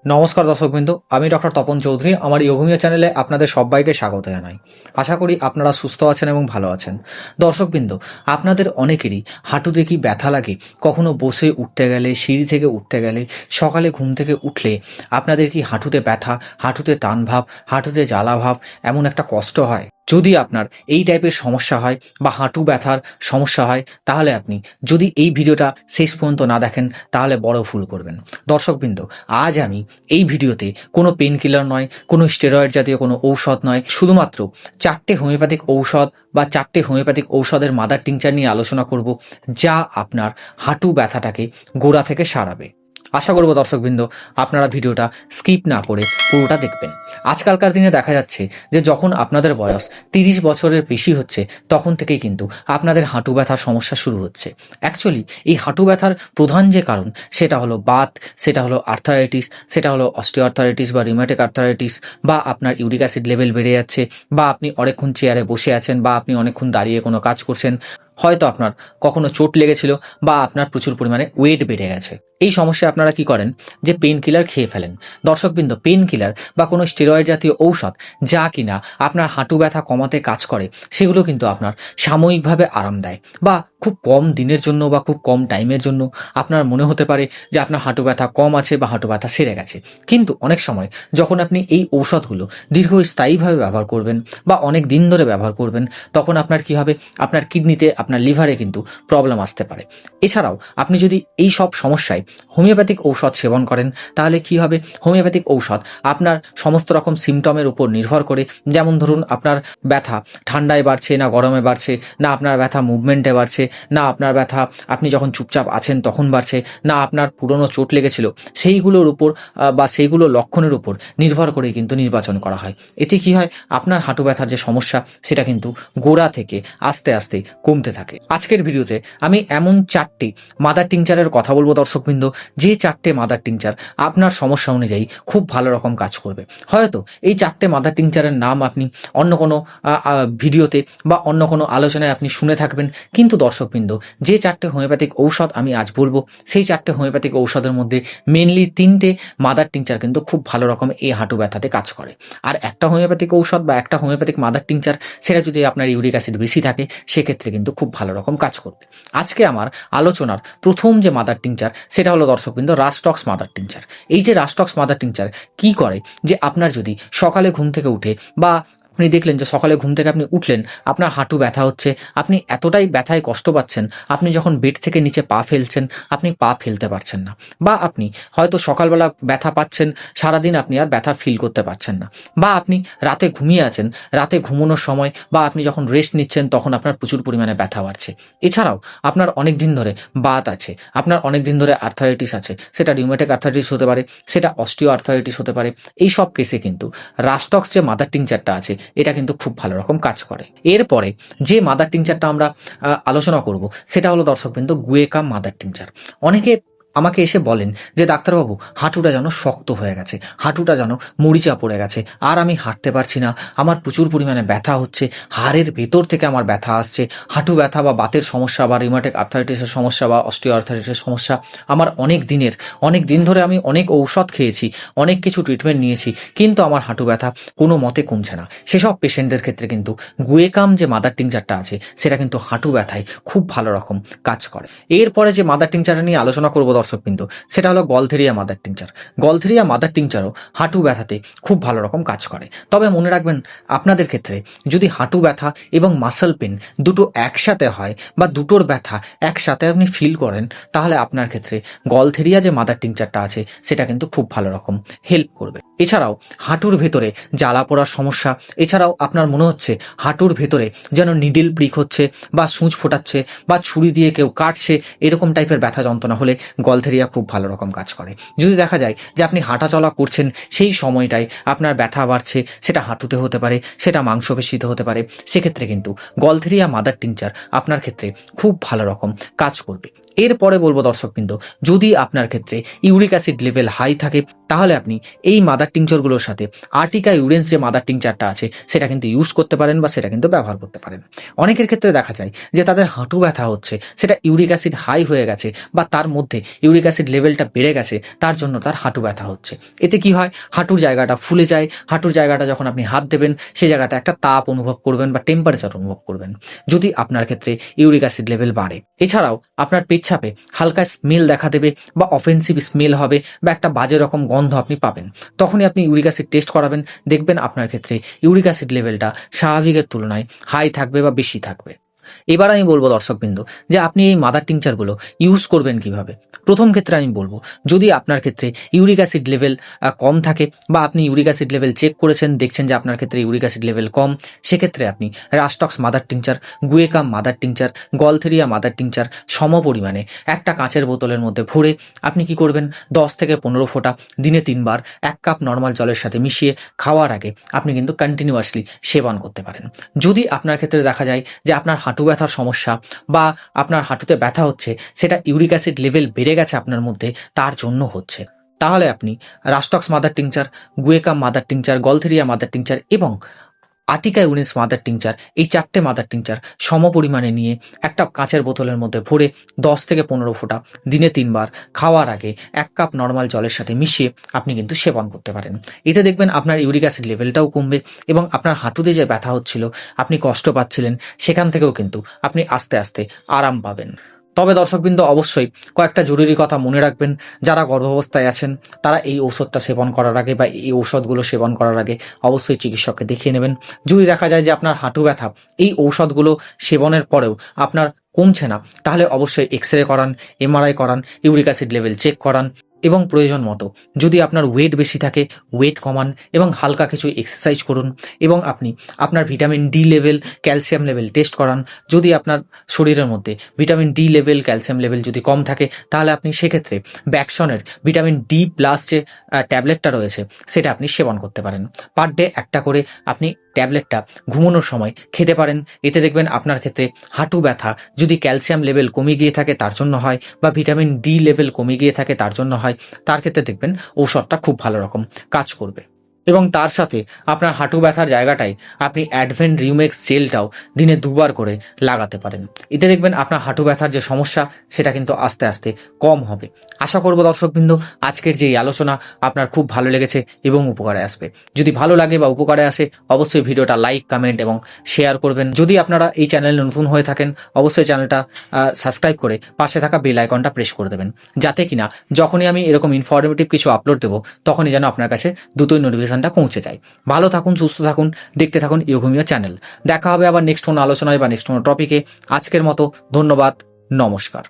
নমস্কার দর্শকবৃন্দ, আমি ডক্টর তপন চৌধুরী। আমার ইয়োগমিয়া চ্যানেলে আপনাদের সবাইকে স্বাগত জানাই। আশা করি আপনারা সুস্থ আছেন এবং ভালো আছেন। দর্শকবৃন্দ, আপনাদের অনেকেরই হাঁটুতে কি ব্যথা লাগে, কখনো বসে উঠতে গেলে, সিঁড়ি থেকে উঠতে গেলে, সকালে ঘুম থেকে উঠলে আপনাদের কি হাঁটুতে ব্যথা, হাঁটুতে টান ভাব, হাঁটুতে জ্বালা ভাব, এমন একটা কষ্ট হয়? যদি আপনার এই টাইপের সমস্যা হয় বা হাঁটু ব্যথার সমস্যা হয়, তাহলে আপনি যদি এই ভিডিওটা শেষ পর্যন্ত না দেখেন তাহলে বড় ভুল করবেন। দর্শকবৃন্দ, আজ আমি এই ভিডিওতে কোনো পেন কিলার নয়, কোনো স্টেরয়েড জাতীয় কোনো ঔষধ নয়, শুধুমাত্র 4টে হোমিওপ্যাথিক ঔষধ বা 4টে হোমিওপ্যাথিক ঔষধের মাদার টিংচার নিয়ে আলোচনা করব, যা আপনার হাঁটু ব্যথাটাকে গোড়া থেকে সারাবে। আশা করব দর্শকবৃন্দ আপনারা ভিডিওটা স্কিপ না করে পুরোটা দেখবেন। আজকালকার দিনে দেখা যাচ্ছে যে যখন আপনাদের বয়স 30 বছরের বেশি হচ্ছে, তখন থেকেই কিন্তু আপনাদের হাঁটু ব্যথার সমস্যা শুরু হচ্ছে। অ্যাকচুয়ালি এই হাঁটু ব্যথার প্রধান যে কারণ, সেটা হলো বাত, সেটা হলো আর্থারাইটিস, সেটা হলো অস্টিওআর্থারাইটিস বা রিউম্যাটিক আর্থারাইটিস, বা আপনার ইউরিক অ্যাসিড লেভেল বেড়ে যাচ্ছে, বা আপনি অনেকক্ষণ চেয়ারে বসে আছেন, বা আপনি অনেকক্ষণ দাঁড়িয়ে কোনো কাজ করছেন, হয়তো আপনার কখনো চোট লেগেছিল, বা আপনার প্রচুর পরিমাণে ওয়েট বেড়ে গেছে। এই সমস্যায় আপনারা কি করেন যে পেন কিলার খেয়ে ফেলেন। দর্শকবৃন্দ, পেন কিলার বা কোনো স্টেরয়েড জাতীয় ঔষধ যা কিনা আপনার হাঁটু ব্যথা কমাতে কাজ করে, সেগুলো কিন্তু আপনার সাময়িকভাবে আরাম দেয়, বা খুব কম দিনের জন্য বা খুব কম টাইমের জন্য আপনার মনে হতে পারে যে আপনার হাঁটু ব্যথা কম আছে বা হাঁটু ব্যথা সেরে গেছে। কিন্তু অনেক সময় যখন আপনি এই ঔষধগুলো দীর্ঘস্থায়ীভাবে ব্যবহার করবেন বা অনেক দিন ধরে ব্যবহার করবেন, তখন আপনার কি হবে, আপনার কিডনিতে, আপনার লিভারে কিন্তু প্রবলেম আসতে পারে। এছাড়াও আপনি যদি এই সব সমস্যায় হোমিওপ্যাথিক ঔষধ সেবন করেন, তাহলে কি হবে, হোমিওপ্যাথিক ঔষধ আপনার সমস্ত রকম সিমটমের উপর নির্ভর করে, যেমন ধরুন আপনার ব্যথা ঠান্ডায় বাড়ছে না গরমে বাড়ছে, না আপনার ব্যথা মুভমেন্টে বাড়ছে, না আপনার ব্যথা আপনি যখন চুপচাপ আছেন তখন বাড়ছে, না আপনার পুরনো চোট লেগেছিল সেইগুলোর উপর বা সেইগুলো লক্ষণের উপর নির্ভর করে কিন্তু নির্বাচন করা হয়। এতে কি হয়, আপনার হাঁটু ব্যথার যে সমস্যা, সেটা কিন্তু গোড়া থেকে আস্তে আস্তে কমতে থাকে। আজকের ভিডিওতে আমি এমন 4টি মাদার টিংচারের কথা বলবো দর্শকবৃন্দ, যে 4টে মাদার টিংচার আপনার সমস্যা অনুযায়ী খুব ভালো রকম কাজ করবে। হয়তো এই 4টে মাদার টিংচারের নাম আপনি অন্য কোনো ভিডিওতে বা অন্য কোনো আলোচনায় আপনি শুনে থাকবেন, কিন্তু দর্শকবৃন্দ, যে 4টে হোমিওপ্যাথিক ঔষধ আমি আজ বলবো, সেই 4টে হোমিওপ্যাথিক ঔষধের মধ্যে মেনলি 3টে মাদার টিংচার কিন্তু খুব ভালো রকম এই হাঁটু ব্যথাতে কাজ করে। আর একটা হোমিওপ্যাথিক ঔষধ বা একটা হোমিওপ্যাথিক মাদার টিংচার, সেটা যদি আপনার ইউরিক অ্যাসিড বেশি থাকে, সেক্ষেত্রে কিন্তু খুব ভালো রকম কাজ করবে। আজকে আমার আলোচনার প্রথম যে মাদার টিংচার, সেটা হলো দর্শকবৃন্দ রাস্টক্স মাদার টিংচার। এই যে রাস্টক্স মাদার টিংচার কি করে, যে আপনার যদি সকালে ঘুম থেকে উঠে, বা আপনি দেখলেন যে সকালে ঘুম থেকে আপনি উঠলেন, আপনার হাঁটু ব্যথা হচ্ছে, আপনি এতটাই ব্যথায় কষ্ট পাচ্ছেন, আপনি যখন বেড থেকে নিচে পা ফেলছেন, আপনি পা ফেলতে পারছেন না, বা আপনি হয়তো সকালবেলা ব্যথা পাচ্ছেন, সারাদিন আপনি আর ব্যথা ফিল করতে পারছেন না, বা আপনি রাতে ঘুমিয়ে আছেন, রাতে ঘুমানোর সময় বা আপনি যখন রেস্ট নিচ্ছেন তখন আপনার প্রচুর পরিমাণে ব্যথা বাড়ছে। এছাড়াও আপনার অনেক দিন ধরে বাত আছে, আপনার অনেক দিন ধরে আর্থারাইটিস আছে, সেটা রিউম্যাটিক আর্থারাইটিস হতে পারে, সেটা অস্টিও আর্থারাইটিস হতে পারে। এই সব কেসে কিন্তু রাস্টক্স যে মাদার টিংচারটা আছে, এটা কিন্তু খুব ভালো রকম কাজ করে। এরপরে যে মাদার টিংচারটা আমরা আলোচনা করব, সেটা হলো দর্শকবৃন্দ গুয়েকা মাদার টিংচার। অনেকে আমাকে এসে বলেন যে ডাক্তারবাবু, হাঁটুটা যেন শক্ত হয়ে গেছে, হাঁটুটা যেন মরিচা পড়ে গেছে, আর আমি হাঁটতে পারছি না, আমার প্রচুর পরিমাণে ব্যথা হচ্ছে, হাড়ের ভেতর থেকে আমার ব্যথা আসছে, হাঁটু ব্যথা বা বাতের সমস্যা বা রিউম্যাটিক আর্থারাইটিসের সমস্যা বা অস্টিও আর্থারাইটিসের সমস্যা আমার অনেক দিন ধরে আমি অনেক ঔষধ খেয়েছি, অনেক কিছু ট্রিটমেন্ট নিয়েছি, কিন্তু আমার হাঁটু ব্যথা কোনো মতে কমছে না। সেসব পেশেন্টদের ক্ষেত্রে কিন্তু গুয়েকাম যে মাদার টিংচারটা আছে, সেটা কিন্তু হাঁটু ব্যথায় খুব ভালো রকম কাজ করে। এরপরে যে মাদার টিংচারটা নিয়ে আলোচনা করবো দর্শকবৃন্দ, সেটা হলো গলথেরিয়া মাদার টিংচার। গলথেরিয়া মাদার টিংচারও হাঁটু ব্যথাতে খুব ভালো রকম কাজ করে। তবে মনে রাখবেন, আপনাদের ক্ষেত্রে যদি হাঁটু ব্যথা এবং মাসল পেন দুটো একসাথে হয়, বা দুটোর ব্যথা একসাথে আপনি ফিল করেন, তাহলে আপনার ক্ষেত্রে গলথেরিয়া যে মাদার টিংচারটা আছে, সেটা কিন্তু খুব ভালো রকম হেল্প করবে। এছাড়াও হাঁটুর ভেতরে জ্বালা পড়ার সমস্যা, এছাড়াও আপনার মনে হচ্ছে হাঁটুর ভেতরে যেন নিডল প্রিক হচ্ছে, বা সূচ ফোটাচ্ছে, বা ছুরি দিয়ে কেউ কাটছে, এরকম টাইপের ব্যথা যন্ত্রণা হলে গলথেরিয়া খুব ভালো রকম কাজ করে। যদি দেখা যায় যে আপনি হাঁটাচলা করছেন, সেই সময়টায় আপনার ব্যথা বাড়ছে, সেটা হাঁটুতে হতে পারে, সেটা মাংসপেশিতে হতে পারে, সেক্ষেত্রে কিন্তু গলথেরিয়া মাদার টিংচার আপনার ক্ষেত্রে খুব ভালো রকম কাজ করবে। এরপরে বলবো দর্শকবৃন্দ, যদি আপনার ক্ষেত্রে ইউরিক অ্যাসিড লেভেল হাই থাকে, তাহলে আপনি এই মাদার টিংচারগুলোর সাথে আর্টিকা ইউরেন্স যে মাদার টিংচারটা আছে সেটা কিন্তু ইউজ করতে পারেন বা সেটা কিন্তু ব্যবহার করতে পারেন। অনেকের ক্ষেত্রে দেখা যায় যে তাদের হাঁটু ব্যথা হচ্ছে, সেটা ইউরিক অ্যাসিড হাই হয়ে গেছে বা তার মধ্যে ইউরিক অ্যাসিড লেভেলটা বেড়ে গেছে, তার জন্য তার হাঁটু ব্যথা হচ্ছে। এতে কি হয়, হাঁটুর জায়গাটা ফুলে যায়। হাঁটুর জায়গাটা যখন আপনি হাত দেবেন সেই জায়গাটা একটা তাপ অনুভব করবেন বা টেম্পারেচার অনুভব করবেন, যদি আপনার ক্ষেত্রে ইউরিক অ্যাসিড লেভেল বাড়ে। এছাড়াও আপনার পেচ্ছাপে হালকা স্মেল দেখা দেবে বা অফেন্সিভ স্মেল হবে বা একটা বাজে রকম গন্ধ আপনি পাবেন। তখনই আপনি ইউরিক অ্যাসিড টেস্ট করাবেন, দেখবেন আপনার ক্ষেত্রে ইউরিক অ্যাসিড লেভেলটা স্বাভাবিকের তুলনায় হাই থাকবে বা বেশি থাকবে। এবার আমি বলবো দর্শকবৃন্দ যে আপনি এই মাদার টিংচারগুলো ইউজ করবেন কিভাবে। প্রথম ক্ষেত্রে আমি বলবো, যদি আপনার ক্ষেত্রে ইউরিক অ্যাসিড লেভেল কম থাকে বা আপনি ইউরিক অ্যাসিড লেভেল চেক করেছেন, দেখছেন যে আপনার ক্ষেত্রে ইউরিক অ্যাসিড লেভেল কম, সেক্ষেত্রে আপনি rhus tox mother tincture, guaiacum mother tincture, gaultheria mother tincture সম পরিমাণে একটা কাঁচের বোতলের মধ্যে ভরে আপনি কি করবেন, 10 থেকে 15 ফোঁটা দিনে 3 বার 1 কাপ নর্মাল জলের সাথে মিশিয়ে খাওয়ার আগে আপনি কিন্তু কন্টিনিউয়াসলি সেবন করতে পারেন। যদি আপনার ক্ষেত্রে দেখা যায় যে আপনার হাঁটু ব্যথার সমস্যা বা আপনার হাঁটুতে ব্যথা হচ্ছে, সেটা ইউরিক অ্যাসিড লেভেল বেড়ে গেছে আপনার মধ্যে, তার জন্য হচ্ছে, তাহলে আপনি rhus tox mother tincture, guaiacum mother tincture, gaultheria mother tincture এবং আর্টিকা ইউরেন্স মাদার টিংচার, এই 4টে মাদার টিংচার সম পরিমাণে নিয়ে একটা কাঁচের বোতলের মধ্যে ভরে 10 থেকে 15 ফোঁটা দিনে 3 বার খাওয়ার আগে 1 কাপ নর্মাল জলের সাথে মিশিয়ে আপনি কিন্তু সেবন করতে পারেন। এতে দেখবেন আপনার ইউরিক অ্যাসিড লেভেলটাও কমবে এবং আপনার হাঁটুতে যে ব্যথা হচ্ছিল, আপনি কষ্ট পাচ্ছিলেন, সেখান থেকেও কিন্তু আপনি আস্তে আস্তে আরাম পাবেন। তবে দর্শকবৃন্দ, অবশ্যই কয়েকটা জরুরি কথা মনে রাখবেন। যারা গর্ভাবস্থায় আছেন তারা এই ঔষধটা সেবন করার আগে বা এই ঔষধগুলো সেবন করার আগে অবশ্যই চিকিৎসককে দেখিয়ে নেবেন। যদি দেখা যায় যে আপনার হাঁটু ব্যথা এই ঔষধগুলো সেবনের পরেও আপনার কমছে না, তাহলে অবশ্যই এক্স-রে করান, এমআরআই করান, ইউরিক অ্যাসিড লেভেল চেক করান এবং প্রয়োজন মতো যদি আপনার ওয়েট বেশি থাকে ওয়েট কমান এবং হালকা কিছু এক্সারসাইজ করুন এবং আপনি আপনার vitamin D level, calcium level taste করান। যদি আপনার শরীরের মধ্যে vitamin D level, calcium level যদি কম থাকে, তাহলে আপনি সেক্ষেত্রে ব্যাকসনের ভিটামিন ডি প্লাস যে ট্যাবলেটটা রয়েছে সেটা আপনি সেবন করতে পারেন। পার ডে একটা করে আপনি ট্যাবলেটটা ঘুমানোর সময় খেতে পারেন। এতে দেখবেন আপনার ক্ষেত্রে হাঁটু ব্যথা যদি ক্যালসিয়াম লেভেল কমে গিয়ে থাকে তার জন্য হয় বা ভিটামিন ডি লেভেল কমে গিয়ে থাকে তার জন্য হয়, তার ক্ষেত্রে দেখবেন ঔষধটা খুব ভালো রকম কাজ করবে। এবং তার সাথে আপনার হাঁটু ব্যথার জায়গাটায় আপনি অ্যাডভেন্ট রিউমেক্স জেলটাও দিনে 2 বার করে লাগাতে পারেন। এতে দেখবেন আপনার হাঁটু ব্যথার যে সমস্যা সেটা কিন্তু আস্তে আস্তে কম হবে। আশা করব দর্শকবৃন্দ আজকের যে এই আলোচনা আপনার খুব ভালো লেগেছে এবং উপকারে আসবে। যদি ভালো লাগে বা উপকারে আসে অবশ্যই ভিডিওটা লাইক, কমেন্ট এবং শেয়ার করবেন। যদি আপনারা এই চ্যানেলে নতুন হয়ে থাকেন অবশ্যই চ্যানেলটা সাবস্ক্রাইব করে পাশে থাকা বেল আইকনটা প্রেস করে দেবেন, যাতে কিনা যখনই আমি এরকম ইনফরমেটিভ কিছু আপলোড দেবো তখনই যেন আপনার কাছে দ্রুতই নোটিফিকেশনটা পৌঁছে যায়। ভালো থাকুন, সুস্থ থাকুন, দেখতে থাকুন ইয়োগমিয়া চ্যানেল। দেখা হবে আবার নেক্সট কোনো আলোচনায় বা নেক্সট কোনো টপিকে। আজকের মতো ধন্যবাদ, নমস্কার।